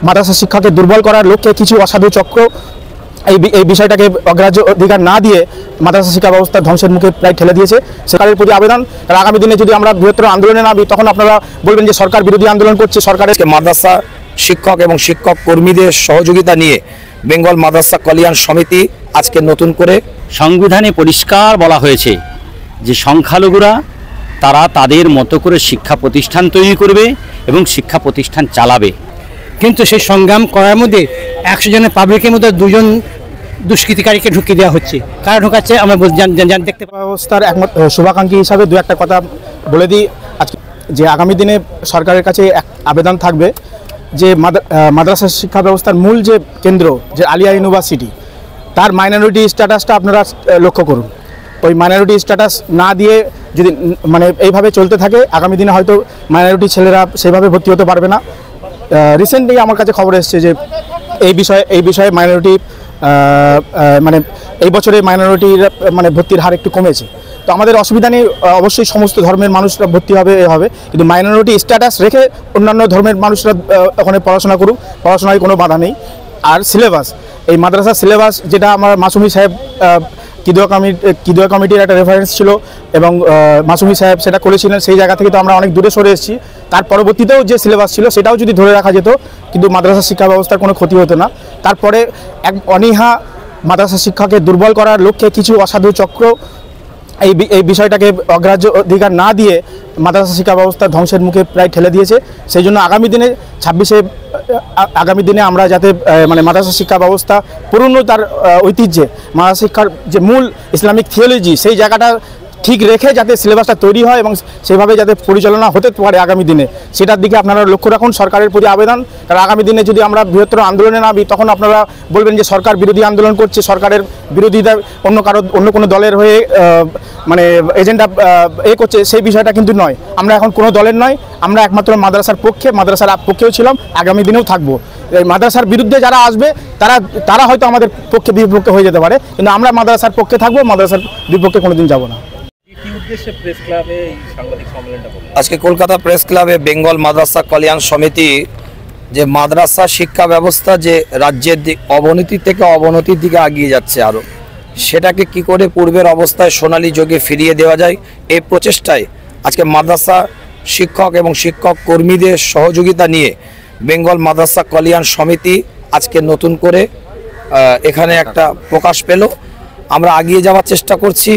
মাদ্রাসা শিক্ষাকে দুর্বল করার লক্ষ্যে কিছু অসাধু চক্র এই বিষয়টাকে অগ্রাহ্য অধিকার না দিয়ে মাদ্রাসা শিক্ষা ব্যবস্থা ধ্বংসের মুখে প্রায় ঠেলে দিয়েছে। সরকারের প্রতি আবেদন, আর আগামী দিনে যদি আমরা বৃহত্তর আন্দোলনে নামি তখন আপনারা বলবেন যে সরকার বিরোধী আন্দোলন করছে। সরকারের মাদ্রাসা শিক্ষক এবং শিক্ষক কর্মীদের সহযোগিতা নিয়ে বেঙ্গল মাদ্রাসা কল্যাণ সমিতি আজকে নতুন করে সংবিধানে পরিষ্কার বলা হয়েছে যে সংখ্যালঘুরা তারা তাদের মতো করে শিক্ষা প্রতিষ্ঠান তৈরি করবে এবং শিক্ষা প্রতিষ্ঠান চালাবে। কিন্তু সেই সংগ্রাম করার মধ্যে 100 জনের পাবলিকের মধ্যে 2 জন দুষ্কৃতিকারীকে ঢুকিয়ে দেওয়া হচ্ছে। কারা ঢোকাচ্ছে আমরা দেখতে ব্যবস্থার একমাত্র শুভাকাঙ্ক্ষী হিসাবে দু একটা কথা বলে দিই আজকে, যে আগামী দিনে সরকারের কাছে এক আবেদন থাকবে যে মাদ্রাসা শিক্ষা ব্যবস্থার মূল যে কেন্দ্র যে আলিয়া ইউনিভার্সিটি, তার মাইনরিটি স্ট্যাটাসটা আপনারা লক্ষ্য করুন। ওই মাইনরিটি স্ট্যাটাস না দিয়ে যদি মানে এইভাবে চলতে থাকে আগামী দিনে হয়তো মাইনরিটি ছেলেরা সেভাবে ভর্তি হতে পারবে না। রিসেন্টলি আমার কাছে খবর এসছে যে এই বিষয়ে মাইনরিটি মানে এই বছরে মাইনরিটির মানে ভর্তির হার একটু কমেছে। তো আমাদের অসুবিধা নেই, অবশ্যই সমস্ত ধর্মের মানুষরা ভর্তি হবে কিন্তু মাইনরিটি স্ট্যাটাস রেখে অন্যান্য ধর্মের মানুষরা ওখানে পড়াশোনা করুক, পড়াশোনায় কোনো বাধা নেই। আর সিলেবাস, এই মাদ্রাসার সিলেবাস যেটা আমার মাসুমি সাহেব কিদোয়া কমিটির একটা রেফারেন্স ছিল এবং মাসুমি সাহেব সেটা করেছিলেন, সেই জায়গা থেকে তো আমরা অনেক দূরে সরে এসেছি। তার পরবর্তীতেও যে সিলেবাস ছিল সেটাও যদি ধরে রাখা যেত কিন্তু মাদ্রাসা শিক্ষা ব্যবস্থার কোনো ক্ষতি হতো না। তারপরে এক অনীহা মাদ্রাসা শিক্ষাকে দুর্বল করার লক্ষ্যে কিছু অসাধু চক্র এই বিষয়টাকে অগ্রাহ্য অধিকার না দিয়ে মাদ্রাসা শিক্ষা ব্যবস্থা ধ্বংসের মুখে প্রায় ঠেলে দিয়েছে। সেই জন্য আগামী দিনে আমরা যাতে মানে মাদ্রাসা শিক্ষা ব্যবস্থা পুরনো তার ঐতিহ্যে মাদ্রাসা শিক্ষার যে মূল ইসলামিক থিওলজি সেই জায়গাটা ঠিক রেখে যাতে সিলেবাসটা তৈরি হয় এবং সেভাবে যাতে পরিচালনা হতে পারে আগামী দিনে, সেটার দিকে আপনারা লক্ষ্য রাখুন। সরকারের প্রতি আবেদন, কারণ আগামী দিনে যদি আমরা বৃহত্তর আন্দোলনে নামি তখন আপনারা বলবেন যে সরকার বিরোধী আন্দোলন করছে, সরকারের বিরোধিতা অন্য কোনো দলের হয়ে মানে এজেন্ডা করছে। সেই বিষয়টা কিন্তু নয়, আমরা এখন কোনো দলের নয়, আমরা একমাত্র মাদ্রাসার পক্ষেও ছিলাম, আগামী দিনেও থাকবো। এই মাদ্রাসার বিরুদ্ধে যারা আসবে তারা হয়তো আমাদের পক্ষে বিপক্ষে হয়ে যেতে পারে, কিন্তু আমরা মাদ্রাসার পক্ষে থাকবো, মাদ্রাসার বিপক্ষে কোনোদিন যাব না। আজকে কলকাতা প্রেস ক্লাবে বেঙ্গল মাদ্রাসা কল্যাণ সমিতি যে মাদ্রাসা শিক্ষা ব্যবস্থা যে রাজ্যের অবনতি থেকে অবনতির দিকে এগিয়ে যাচ্ছে, আরও সেটাকে কি করে পূর্বের অবস্থায় সোনালী যুগে ফিরিয়ে দেওয়া যায় এই প্রচেষ্টায় আজকে মাদ্রাসা শিক্ষক এবং শিক্ষক কর্মীদের সহযোগিতা নিয়ে বেঙ্গল মাদ্রাসা কল্যাণ সমিতি আজকে নতুন করে এখানে একটা প্রকাশ পেল। আমরা এগিয়ে যাওয়ার চেষ্টা করছি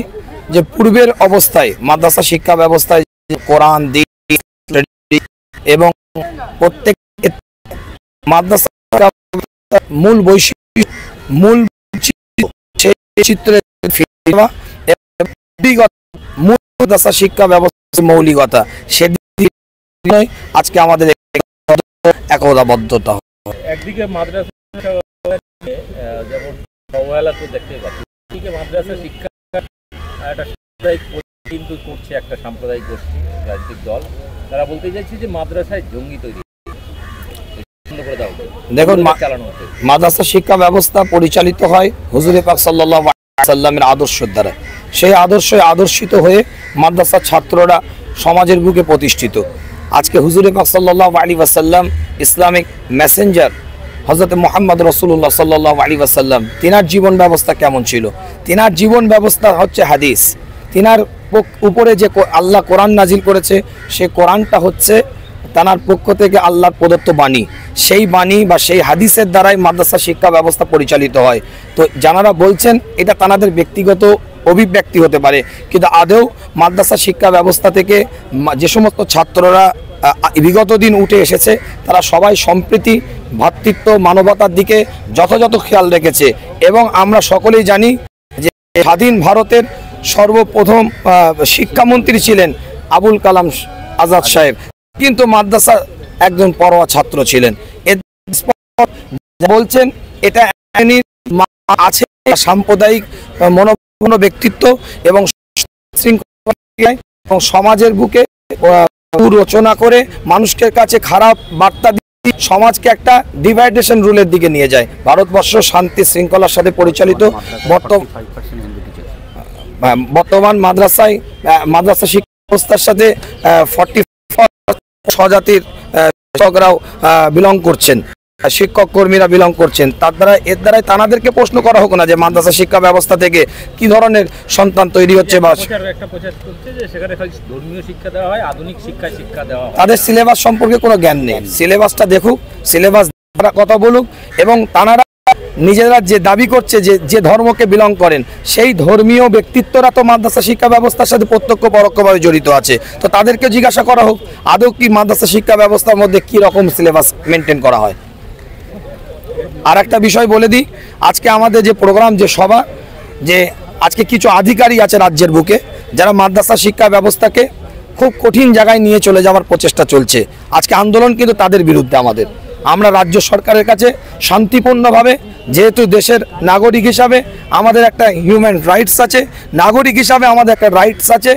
যে পূর্বের অবস্থায় মাদ্রাসা শিক্ষা ব্যবস্থায় কোরআন এবং প্রত্যেক মাদ্রাসা মূল বৈশিষ্ট্য মূল চিত্রে মূল মাদ্রাসা শিক্ষা ব্যবস্থার মৌলিকতা সেদিকে আজকে আমাদের একতাবদ্ধতা। একদিকে মাদ্রাসা যেমন অবহেলা তো দেখতে পাচ্ছি, একদিকে মাদ্রাসা শিক্ষা একটা সাম্প্রদায়িক কিন্তু করছে একটা সাম্প্রদায়িক গোষ্ঠী রাজনৈতিক দল, তারা বলতে চাইছে যে মাদ্রাসায় জঙ্গি তৈরি। দেখুন, মাদ্রাসা শিক্ষা ব্যবস্থা পরিচালিত হয় হুজুর পাক সাল্লাল্লাহু আলাইহি ওয়াসাল্লামের আদর্শের দ্বারা। সেই আদর্শে আদর্শিত হয়ে মাদ্রাসার ছাত্ররা সমাজের বুকে প্রতিষ্ঠিত। আজকে হুজুর পাক সাল্লাল্লাহু আলাইহি ওয়াসাল্লাম ইসলামিক মেসেঞ্জার হযরত মুহাম্মদ রাসূলুল্লাহ সাল্লাল্লাহু আলাইহি ওয়াসাল্লাম, তিনার জীবন ব্যবস্থা কেমন ছিল? তিনার জীবন ব্যবস্থা হচ্ছে হাদিস। তিনার উপরে যে আল্লাহ কোরআন নাজিল করেছে সেই কোরআনটা হচ্ছে তানার পক্ষ থেকে আল্লাহর প্রদত্ত বাণী। সেই বাণী বা সেই হাদিসের দ্বারাই মাদ্রাসা শিক্ষা ব্যবস্থা পরিচালিত হয়। তো যারা বলছেন এটা তাদের ব্যক্তিগত অভিব্যক্তি হতে পারে, কিন্তু আদৌ মাদ্রাসা শিক্ষা ব্যবস্থা থেকে যে সমস্ত ছাত্ররা বিগত দিন উঠে এসেছে তারা সবাই সম্প্রীতি, ভ্রাতৃত্ব, মানবতার দিকে যথাযথ খেয়াল রেখেছে। এবং আমরা সকলেই জানি যে স্বাধীন ভারতের সর্বপ্রথম শিক্ষামন্ত্রী ছিলেন আবুল কালাম আজাদ সাহেব, কিন্তু মাদ্রাসা একজন পড়ুয়া ছাত্র ছিলেন। বলছেন এটা আছে সাম্প্রদায়িক মনোভাব, ব্যক্তিত্ব এবং সমাজের বুকে রচনা করে মানুষের কাছে খারাপ বার্তা দিয়ে সমাজকে একটা ডিভাইডেশন রুলের দিকে নিয়ে যায়। ভারতবর্ষ শান্তি শৃঙ্খলার সাথে পরিচালিত বর্তমান মাদ্রাসা শিক্ষা ব্যবস্থার সাথে 44 স্বজাতির বিলং করছেন। শিক্ষক কর্মীরা বিলং করছেন, এর দ্বারাই তাদেরকে প্রশ্ন করা হোক না যে মাদ্রাসা শিক্ষা ব্যবস্থা থেকে কি ধরনের সন্তান তৈরি হচ্ছে, বা একটা প্রচার করছে যে সেখানে খালি ধর্মীয় শিক্ষা দেওয়া হয়, আধুনিক শিক্ষা দেওয়া হয়। তাদের সিলেবাস সম্পর্কে কোনো জ্ঞান নেই। সিলেবাসটা দেখুক, সিলেবাস কথা বলুক, এবং তারা নিজেরা যে দাবি করছে যে ধর্মকে বিলং করেন সেই ধর্মীয় ব্যক্তিত্বরা তো মাদ্রাসা শিক্ষা ব্যবস্থার সাথে প্রত্যক্ষ পরোক্ষভাবে জড়িত আছে। তো তাদেরকে জিজ্ঞাসা করা হোক আদৌ কি মাদ্রাসা শিক্ষা ব্যবস্থার মধ্যে কি রকম সিলেবাস মেনটেন করা হয়। আর একটা বিষয় বলে দিই, আজকে আমাদের যে প্রোগ্রাম, যে সভা, যে আজকে কিছু আধিকারিক আছে রাজ্যের বুকে যারা মাদ্রাসা শিক্ষা ব্যবস্থাকে খুব কঠিন জায়গায় নিয়ে চলে যাওয়ার প্রচেষ্টা চলছে। আজকে আন্দোলন কিন্তু তাদের বিরুদ্ধে। আমরা রাজ্য সরকারের কাছে শান্তিপূর্ণভাবে, যেহেতু দেশের নাগরিক হিসাবে আমাদের একটা হিউম্যান রাইটস আছে, নাগরিক হিসাবে আমাদের একটা রাইটস আছে,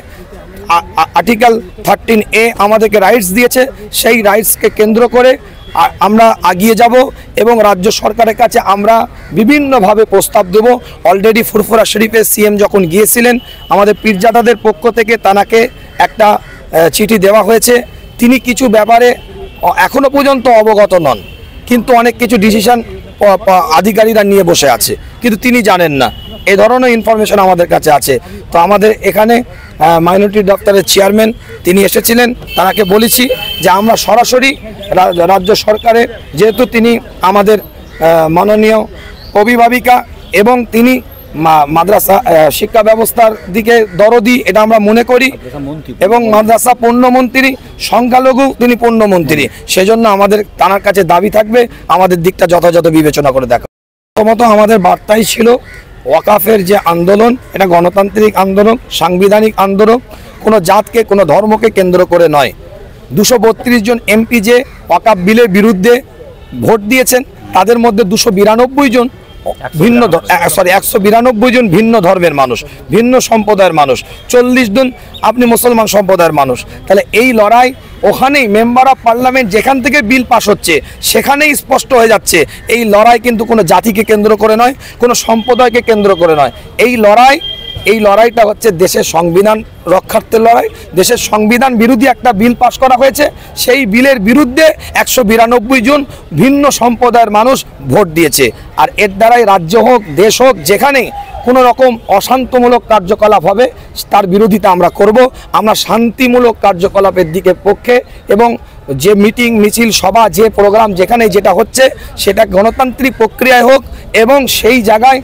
আর্টিকেল 13A আমাদেরকে রাইটস দিয়েছে, সেই রাইটসকে কেন্দ্র করে আমরা এগিয়ে যাব এবং রাজ্য সরকারের কাছে আমরা বিভিন্নভাবে প্রস্তাব দেব। অলরেডি ফুরফুরা শরীফে সিএম যখন গিয়েছিলেন, আমাদের পীরজাদাদের পক্ষ থেকে তানাকে একটা চিঠি দেওয়া হয়েছে। তিনি কিছু ব্যাপারে এখনো পর্যন্ত অবগত নন, কিন্তু অনেক কিছু ডিসিশন আধিকারিকরা নিয়ে বসে আছে, কিন্তু তিনি জানেন না। এই ধরনের ইনফরমেশন আমাদের কাছে আছে। তো আমাদের এখানে মাইনরিটি দপ্তরের চেয়ারম্যান তিনি এসেছিলেন, তাকে বলেছি যে আমরা সরাসরি রাজ্য সরকারের, যেহেতু তিনি আমাদের মাননীয় অভিভাবিকা এবং তিনি মাদ্রাসা শিক্ষা ব্যবস্থার দিকে দরদি, এটা আমরা মনে করি, এবং মাদ্রাসা পণ্যমন্ত্রী, সংখ্যালঘু তিনি পণ্যমন্ত্রী, সেজন্য আমাদের তার কাছে দাবি থাকবে আমাদের দিকটা যথাযথ বিবেচনা করে দেখা। প্রথমত আমাদের বার্তাই ছিল ওয়াকাফের যে আন্দোলন, এটা গণতান্ত্রিক আন্দোলন, সাংবিধানিক আন্দোলন, কোনো জাতকে কোনো ধর্মকে কেন্দ্র করে নয়। 232 জন এমপি যে ওয়াকাফ বিলের বিরুদ্ধে ভোট দিয়েছেন, তাদের মধ্যে 292 জন 192 জন ভিন্ন ধর্মের মানুষ, ভিন্ন সম্প্রদায়ের মানুষ, 40 জন আপনি মুসলমান সম্প্রদায়ের মানুষ। তাহলে এই লড়াই ওখানেই মেম্বার অফ পার্লামেন্ট যেখান থেকে বিল পাস হচ্ছে সেখানেই স্পষ্ট হয়ে যাচ্ছে এই লড়াই কিন্তু কোনো জাতিকে কেন্দ্র করে নয়, কোনো সম্প্রদায়কে কেন্দ্র করে নয়। এই লড়াইটা হচ্ছে দেশের সংবিধান রক্ষার্থের লড়াই। দেশের সংবিধান বিরোধী একটা বিল পাস করা হয়েছে, সেই বিলের বিরুদ্ধে 192 জন ভিন্ন সম্প্রদায়ের মানুষ ভোট দিয়েছে। আর এর দ্বারাই রাজ্য হোক, দেশ হোক, যেখানে কোনো রকম অশান্তমূলক কার্যকলাপ হবে তার বিরোধিতা আমরা করব। আমরা শান্তিমূলক কার্যকলাপের দিকে পক্ষে, এবং যে মিটিং, মিছিল, সভা, যে প্রোগ্রাম যেখানে যেটা হচ্ছে সেটা গণতান্ত্রিক প্রক্রিয়ায় হোক, এবং সেই জায়গায়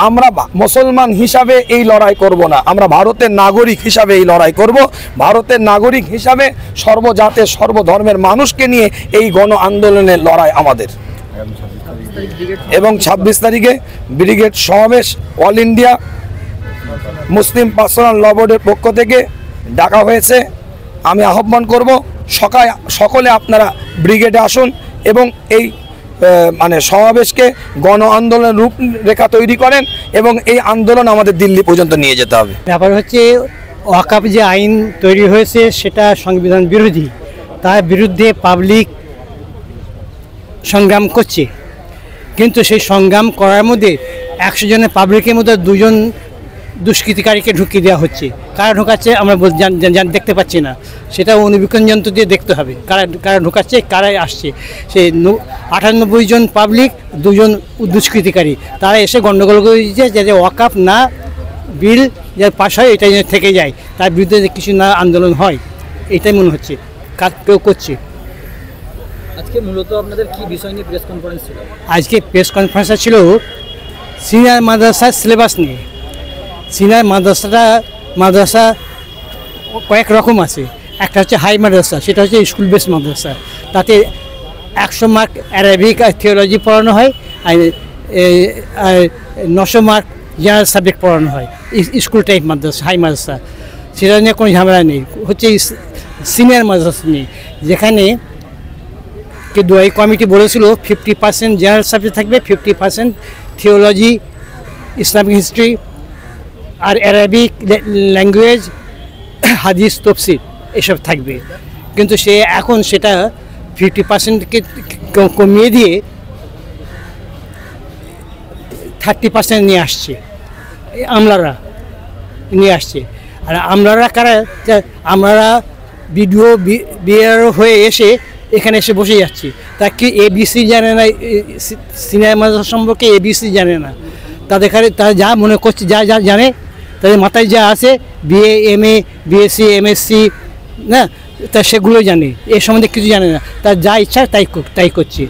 আমরা মুসলমান হিসাবে এই লড়াই করব না, আমরা ভারতের নাগরিক হিসাবে এই লড়াই করব। ভারতের নাগরিক হিসাবে সর্বজাতের সর্বধর্মের মানুষকে নিয়ে এই গণ আন্দোলনের লড়াই আমাদের। এবং 26 তারিখে ব্রিগেড সমাবেশ অল ইন্ডিয়া মুসলিম পার্সোনাল ল বোর্ডের পক্ষ থেকে ডাকা হয়েছে। আমি আহ্বান করব সকলে আপনারা ব্রিগেডে আসুন এবং এই সমাবেশকে গণ আন্দোলনের রূপরেখা তৈরি করেন, এবং এই আন্দোলন আমাদের দিল্লি পর্যন্ত নিয়ে যেতে হবে। ব্যাপার হচ্ছে ওয়াকাফ যে আইন তৈরি হয়েছে সেটা সংবিধান বিরোধী, তার বিরুদ্ধে পাবলিক সংগ্রাম করছে, কিন্তু সেই সংগ্রাম করার মধ্যে 100 জনের পাবলিকের মধ্যে 2 জন দুষ্কৃতিকারীকে ঢুকিয়ে দেওয়া হচ্ছে। কারা ঢোকাচ্ছে আমরা দেখতে পাচ্ছি না, সেটা অনুবীক্ষণ যন্ত্র দিয়ে দেখতে হবে কারা ঢোকাচ্ছে, কারাই আসছে। সেই 98 জন পাবলিক, 2 জন দুষ্কৃতিকারী, তারা এসে গণ্ডগোল করে দিচ্ছে যে ওয়াকাফ না বিল যে পাশ হয় এটা যেন থেকে যায়, তার বিরুদ্ধে যে কিছু না আন্দোলন হয়, এটাই মনে হচ্ছে কেউ করছে। আজকে মূলত আপনাদের কি বিষয় নিয়ে প্রেস কনফারেন্স ছিল? আজকে প্রেস কনফারেন্সটা ছিল সিনিয়র মাদ্রাসার সিলেবাস নিয়ে। সিনিয়র মাদ্রাসা কয়েক রকম আছে। একটা হচ্ছে হাই মাদ্রাসা, সেটা হচ্ছে স্কুল বেস মাদ্রাসা, তাতে 100 মার্ক অ্যারাবিক আর থিওলজি পড়ানো হয়, আর 900 মার্ক জেনারেল সাবজেক্ট পড়ানো হয়। স্কুল টাইপ মাদ্রাসা, হাই মাদ্রাসা, সেটা নিয়ে কোনো ঝামেলা নেই। হচ্ছে সিনিয়র মাদ্রাসা নিয়ে, যেখানে দুই কমিটি বলেছিল 50% জেনারেল সাবজেক্ট থাকবে, 50% থিওলজি, ইসলামিক হিস্ট্রি আর অ্যারাবিক ল্যাঙ্গুয়েজ, হাদিস, তফসির এসব থাকবে। কিন্তু সে এখন সেটা 50%কে কমিয়ে দিয়ে 30% নিয়ে আসছে, আমলারা নিয়ে আসছে। আর আমলারা কারা? আমরা বিডিও বিআরও হয়ে এসে এখানে এসে বসে যাচ্ছে। তা কি ABC জানে না, সিনিয়র মাদ্রাসা সম্পর্কে ABC জানে না। তারা যা মনে করছে, যা যা জানে, তাদের মাথায় যা আছে, BA MA BSc MSc না, তা সেগুলো জানে, এ সম্বন্ধে কিছু জানে না। তার যা ইচ্ছা তাই করছে।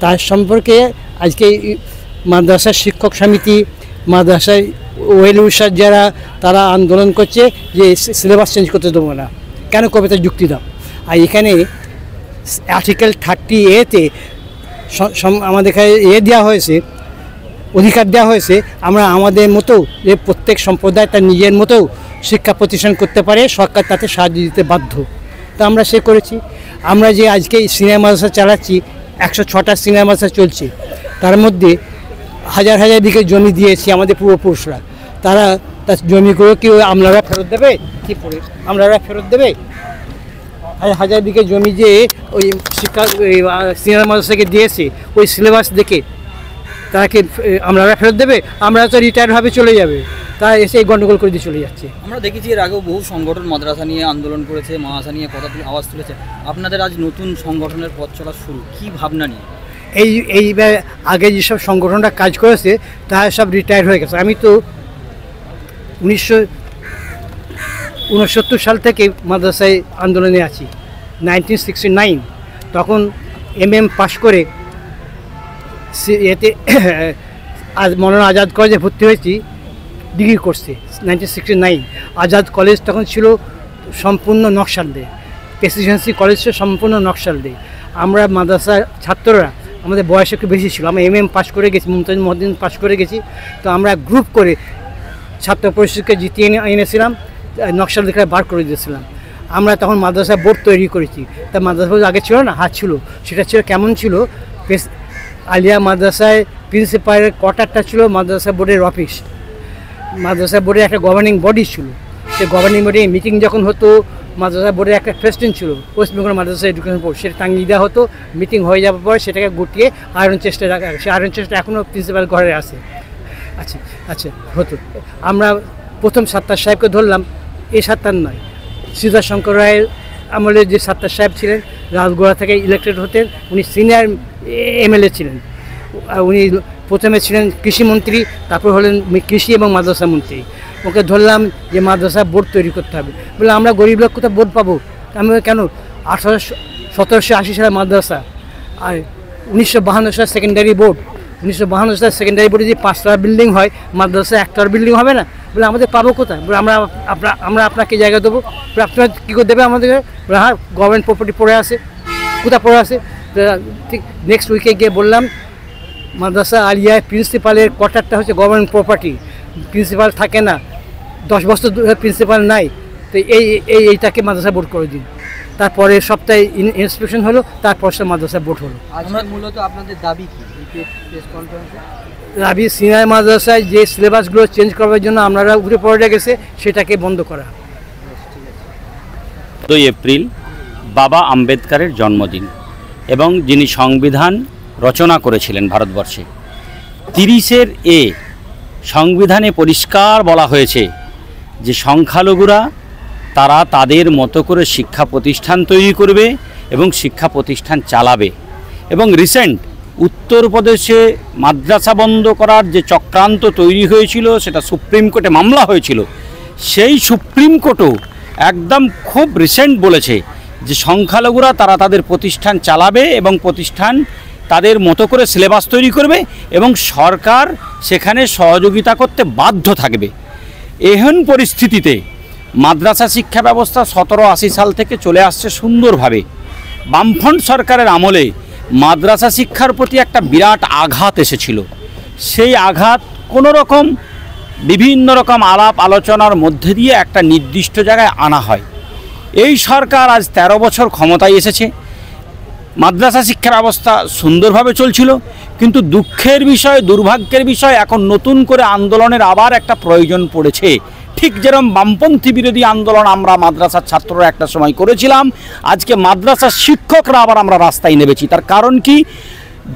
তার সম্পর্কে আজকে মাদ্রাসার শিক্ষক সমিতি, মাদ্রাসায় ওয়েল উইশার যারা, তারা আন্দোলন করছে যে সিলেবাস চেঞ্জ করতে দেবো না। কেন করবে তার যুক্তি দাও। আর এখানে আর্টিকেল 30A-তে আমাদের দেওয়া হয়েছে, অধিকার দেওয়া হয়েছে, আমরা আমাদের মতো যে প্রত্যেক সম্প্রদায় তার নিজের মতো শিক্ষা প্রতিষ্ঠান করতে পারে, সরকার তাতে সাহায্য দিতে বাধ্য। তা আমরা সে করেছি। আমরা যে আজকে সিনিয়র মাদ্রাসা চালাচ্ছি, 106টা সিনিয়র মাদ্রাসা চলছে, তার মধ্যে হাজার হাজার বিঘে জমি দিয়েছি আমাদের পূর্বপুরুষরা। তার জমিগুলো কি আমলারা ফেরত দেবে? কি পড়ে আমলারা ফেরত দেবে? হাজার বিঘে জমি যে ওই শিক্ষা সিনিয়র মাদ্রাসাকে দিয়েছে, ওই সিলেবাস দেখে তাকে আমলারা ফেরত দেবে? আমরা তো রিটায়ার ভাবে চলে যাবে, তারা এসে গন্ডগোল করে দিয়ে চলে যাচ্ছে। আমরা দেখেছি এর আগেও বহু সংগঠন মাদ্রাসা নিয়ে আন্দোলন করেছে, মাদ্রাসা নিয়ে আওয়াজ তুলেছে। আপনাদের আজ নতুন সংগঠনের পথ চলা শুরু, কি ভাবনা নিয়ে? এই আগে যেসব সংগঠনটা কাজ করেছে তারা সব রিটায়ার হয়ে গেছে। আমি তো 1969 সাল থেকে মাদ্রাসায় আন্দোলনে আছি, 1969। তখন MM পাশ করে এতে মৌলানা আজাদ কলেজে ভর্তি হয়েছি ডিগ্রি কোর্সে, 1969। আজাদ কলেজ তখন ছিল সম্পূর্ণ নকশালদে, প্রেসিডেন্সি কলেজ ছিল সম্পূর্ণ নকশালদে। আমরা মাদ্রাসার ছাত্ররা, আমাদের বয়স একটু বেশি ছিল, আমরা MM পাশ করে গেছি, মুমতাজ মহদ্দিন পাশ করে গেছি। তো আমরা গ্রুপ করে ছাত্র পরিষদকে জিতিয়ে এনেছিলাম, নকশাল দেখে বার করে দিয়েছিলাম। আমরা তখন মাদ্রাসা বোর্ড তৈরি করেছি। তা মাদ্রাসা বোর্ড আগে ছিল না, ছিল, সেটা ছিল কেমন ছিল, আলিয়া মাদ্রাসায় প্রিন্সিপালের কোয়ার্টারটা ছিল মাদ্রাসা বোর্ডের অফিস। মাদ্রাসা বোর্ডের একটা গভর্নিং বডি ছিল, সেই গভর্নিং বডি মিটিং যখন হতো, মাদ্রাসা বোর্ডের একটা প্রেসিডেন্ট ছিল, ওয়েস্ট বেঙ্গল মাদ্রাসা এডুকেশন বোর্ড, সেটা টাঙিয়ে দেওয়া হতো। মিটিং হয়ে যাওয়ার পর সেটাকে গুটিয়ে আয়রন চেস্টে রাখা, সেই আয়রন চেস্টটা এখনও প্রিন্সিপাল ঘরে আছে। আচ্ছা হতো। আমরা প্রথম সাত্তার সাহেবকে ধরলাম, এই সাত্তার নয়, সীতাশঙ্কর রায়ের আমলে যে সাত্তার সাহেব ছিলেন, রাজগোড়া থেকে ইলেক্টেড হতেন, উনি সিনিয়র MLA ছিলেন। উনি প্রথমে ছিলেন কৃষিমন্ত্রী, তারপর হলেন কৃষি এবং মাদ্রাসা মন্ত্রী। ওকে ধরলাম যে মাদ্রাসা বোর্ড তৈরি করতে হবে। বলে আমরা গরিব লোক কোথাও বোর্ড পাবো? আমি কেন, 1780 সালে মাদ্রাসা, আর 1952 সালে সেকেন্ডারি বোর্ড। 1952 সালে সেকেন্ডারি বোর্ডে যে 5তলা বিল্ডিং হয়, মাদ্রাসা 1তলা বিল্ডিং হবে না? বলে আমাদের পাবো কোথায়? বলে আমরা আপনাকে জায়গা দেবো। বলে আপনারা কী করে দেবে আমাদেরকে? বলে হ্যাঁ, গভর্নমেন্ট প্রপার্টি পড়ে আছে। কোথায় পড়ে আছে? ঠিক নেক্সট উইকে গিয়ে বললাম, মাদ্রাসা আলিয়ায় প্রিন্সিপালের কোয়ার্টারটা হচ্ছে গভর্নমেন্ট প্রপার্টি, প্রিন্সিপাল থাকে না, 10 বছর ধরে প্রিন্সিপাল নাই। তো এইটাকে মাদ্রাসা বোর্ড করে দিন। তারপরে সপ্তাহে ইন্সপেকশন হলো, তারপর সে মাদ্রাসা বোর্ড হলো। আমরা মূলত আপনাদের দাবি কি প্রেস কনফারেন্সে? দাবি সিনিয়র মাদ্রাসায় যে সিলেবাসগুলো চেঞ্জ করার জন্য আপনারা উঠে পড়ে গেছে, সেটাকে বন্ধ করা। 2 এপ্রিল বাবা আম্বেদকরের জন্মদিন, এবং যিনি সংবিধান রচনা করেছিলেন ভারতবর্ষে। 30A সংবিধানে পরিষ্কার বলা হয়েছে যে সংখ্যালঘুরা তারা তাদের মতো করে শিক্ষা প্রতিষ্ঠান তৈরি করবে এবং শিক্ষা প্রতিষ্ঠান চালাবে। এবং রিসেন্ট উত্তরপ্রদেশে মাদ্রাসা বন্ধ করার যে চক্রান্ত তৈরি হয়েছিল, সেটা সুপ্রিম কোর্টে মামলা হয়েছিল। সেই সুপ্রিম কোর্টও একদম খুব রিসেন্ট বলেছে যে সংখ্যালঘুরা তারা তাদের প্রতিষ্ঠান চালাবে এবং প্রতিষ্ঠান তাদের মতো করে সিলেবাস তৈরি করবে এবং সরকার সেখানে সহযোগিতা করতে বাধ্য থাকবে। এহেন পরিস্থিতিতে মাদ্রাসা শিক্ষা ব্যবস্থা 1780 সাল থেকে চলে আসছে সুন্দরভাবে। বামফ্রন্ট সরকারের আমলে মাদ্রাসা শিক্ষার প্রতি একটা বিরাট আঘাত এসেছিল। সেই আঘাত কোনো রকম বিভিন্ন রকম আলাপ আলোচনার মধ্যে দিয়ে একটা নির্দিষ্ট জায়গায় আনা হয়। এই সরকার আজ 13 বছর ক্ষমতায় এসেছে, মাদ্রাসা শিক্ষা ব্যবস্থা সুন্দরভাবে চলছিল, কিন্তু দুঃখের বিষয়, দুর্ভাগ্যের বিষয়, এখন নতুন করে আন্দোলনের আবার একটা প্রয়োজন পড়েছে। ঠিক যেরকম বামপন্থী বিরোধী আন্দোলন আমরা মাদ্রাসার ছাত্ররা একটা সময় করেছিলাম, আজকে মাদ্রাসার শিক্ষকরা আবার আমরা রাস্তায় নেমেছি। তার কারণ কি?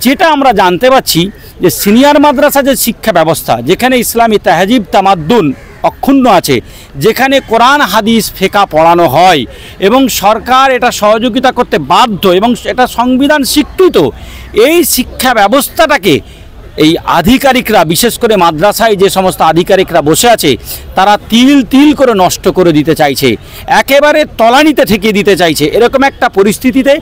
যেটা আমরা জানতে পারছি যে সিনিয়র মাদ্রাসা যে শিক্ষা ব্যবস্থা, যেখানে ইসলামী তাহজিব তামাদ্দুন অক্ষুণ্ণ আছে, যেখানে কোরআন হাদিস ফেকা পড়ানো হয় এবং সরকার এটা সহযোগিতা করতে বাধ্য এবং এটা সংবিধান স্বীকৃত, এই শিক্ষা ব্যবস্থাটাকে এই আধিকারিকরা, বিশেষ করে মাদ্রাসায় যে সমস্ত আধিকারিকরা বসে আছে, তারা তিল তিল করে নষ্ট করে দিতে চাইছে, একেবারে তলানিতে ঠেকিয়ে দিতে চাইছে। এরকম একটা পরিস্থিতিতে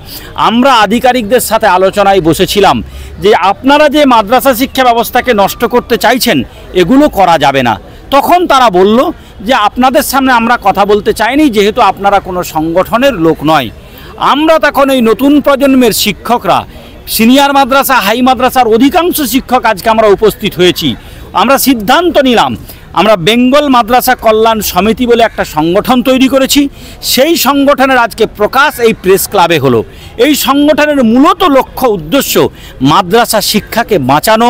আমরা আধিকারিকদের সাথে আলোচনায় বসেছিলাম যে আপনারা যে মাদ্রাসা শিক্ষা ব্যবস্থাকে নষ্ট করতে চাইছেন, এগুলো করা যাবে না। তখন তারা বলল যে আপনাদের সামনে আমরা কথা বলতে চাইনি, যেহেতু আপনারা কোনো সংগঠনের লোক নয়। আমরা তখন এই নতুন প্রজন্মের শিক্ষকরা, সিনিয়র মাদ্রাসা, হাই মাদ্রাসার অধিকাংশ শিক্ষক আজকে আমরা উপস্থিত হয়েছি। আমরা সিদ্ধান্ত নিলাম, আমরা বেঙ্গল মাদ্রাসা কল্যাণ সমিতি বলে একটা সংগঠন তৈরি করেছি। সেই সংগঠনের আজকে প্রকাশ এই প্রেস ক্লাবে হলো। এই সংগঠনের মূলত লক্ষ্য উদ্দেশ্য মাদ্রাসা শিক্ষাকে বাঁচানো,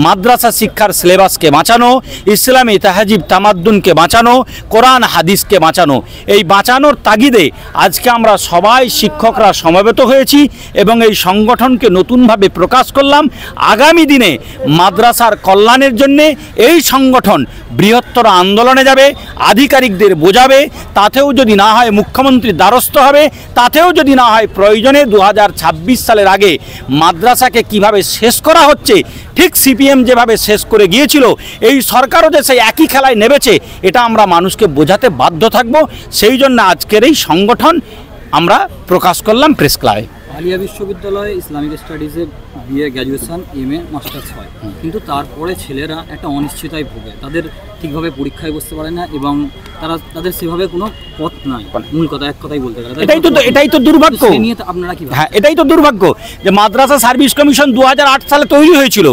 মাদ্রাসা শিক্ষার সিলেবাসকে বাঁচানো, ইসলামী তাহাজিব তামাদ্দুনকে বাঁচানো, কোরআন হাদিসকে বাঁচানো। এই বাঁচানোর তাগিদে আজকে আমরা সবাই শিক্ষকরা সমবেত হয়েছি এবং এই সংগঠনকে নতুনভাবে প্রকাশ করলাম। আগামী দিনে মাদ্রাসার কল্যাণের জন্যে এই সংগঠন বৃহত্তর আন্দোলনে যাবে, আধিকারিকদের বোঝাবে, তাতেও যদি না হয় মুখ্যমন্ত্রীর দ্বারস্থ হবে, তাতেও যদি না হয় প্রয়োজনে 2026 সালের আগে মাদ্রাসাকে কিভাবে শেষ করা হচ্ছে, ঠিক সিপিএম যেভাবে শেষ করে গিয়েছিল, এই সরকারও যে সেই একই খেলায় নেমেছে, এটা আমরা মানুষকে বোঝাতে বাধ্য থাকব। সেই জন্য আজকের এই সংগঠন আমরা প্রকাশ করলাম প্রেস ক্লাবে। আলিয়া বিশ্ববিদ্যালয়ে ইসলামিক স্টাডিজে বিএ, গ্র্যাজুয়েশন, এমএ, মাস্টার্স হয়, কিন্তু তারপরে ছেলেরা একটা অনিশ্চয়তায় ভোগে, তাদের ঠিকভাবে পরীক্ষায় বসতে পারে না এবং তাদের সেভাবে কোনো পথ নাই। মূল কথা, এক কথাই বলতে গেলে এটাই তো দুর্ভাগ্য। নিয়ে আপনারা কি? হ্যাঁ, এটাই তো দুর্ভাগ্য যে মাদ্রাসা সার্ভিস কমিশন 2008 সালে তৈরি হয়েছিল।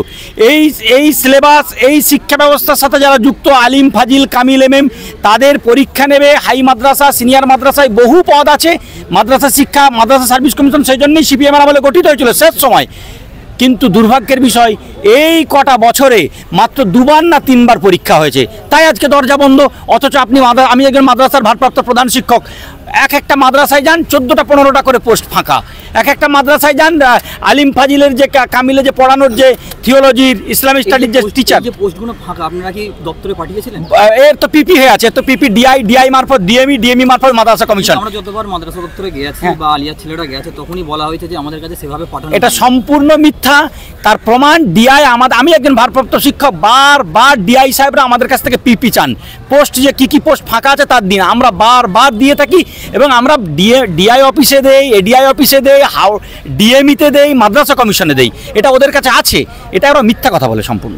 এই সিলেবাস, এই শিক্ষা ব্যবস্থার সাথে যারা যুক্ত, আলিম, ফাজিল, কামিল, এমএম, তাদের পরীক্ষা নেবে। হাই মাদ্রাসা, সিনিয়র মাদ্রাসায় বহু পদ আছে। মাদ্রাসা সার্ভিস কমিশন সেই জন্যই সিপিএমের আমলে গঠিত হয়েছিল শেষ সময়। কিন্তু দুর্ভাগ্যের বিষয়, এই কটা বছরে মাত্র 2বার না 3বার পরীক্ষা হয়েছে, তাই আজকে দরজা বন্ধ। অথচ আমি একজন মাদ্রাসার ভারপ্রাপ্ত প্রধান শিক্ষক, একটা মাদ্রাসায় যান 14টা 15টা করে পোস্ট ফাঁকা। একটা মাদ্রাসায় যান, আলিম ফাজিলের যে কামিলে যে পড়ানোর যে থিওলজির, ইসলামিক স্টাডির যে টিচার, যে পোস্টগুলো ফাঁকা, আপনারা কি দপ্তরে পাঠিয়েছিলেন? এর তো পিপি হয়ে আছে, তো পিপি ডিআই মারফত, ডিএমই মারফত মাদ্রাসা কমিশন। আমরা যতবার মাদ্রাসা দপ্তরে গিয়েছি বা আলিয়ার ছেলেরা গেছে, তখনই বলা হয়েছে যে আমাদের কাছে সেভাবে পাঠানো। এটা সম্পূর্ণ মিথ্যা। তার প্রমাণ ডিআই, আমি একজন ভারপ্রাপ্ত শিক্ষক, বারবার ডিআই সাহেবরা আমাদের কাছ থেকে পিপি চান, পোস্ট যে কি পোস্ট ফাঁকা আছে তার দিন। আমরা বারবার দিয়ে থাকি এবং আমরা ডিআই অফিসে দেই, এডিআই অফিসে দেই, ডিএমইতে দেই, মাদ্রাসা কমিশনে দেই। এটা ওদের কাছে আছে, এটা ওরা মিথ্যা কথা বলে সম্পূর্ণ।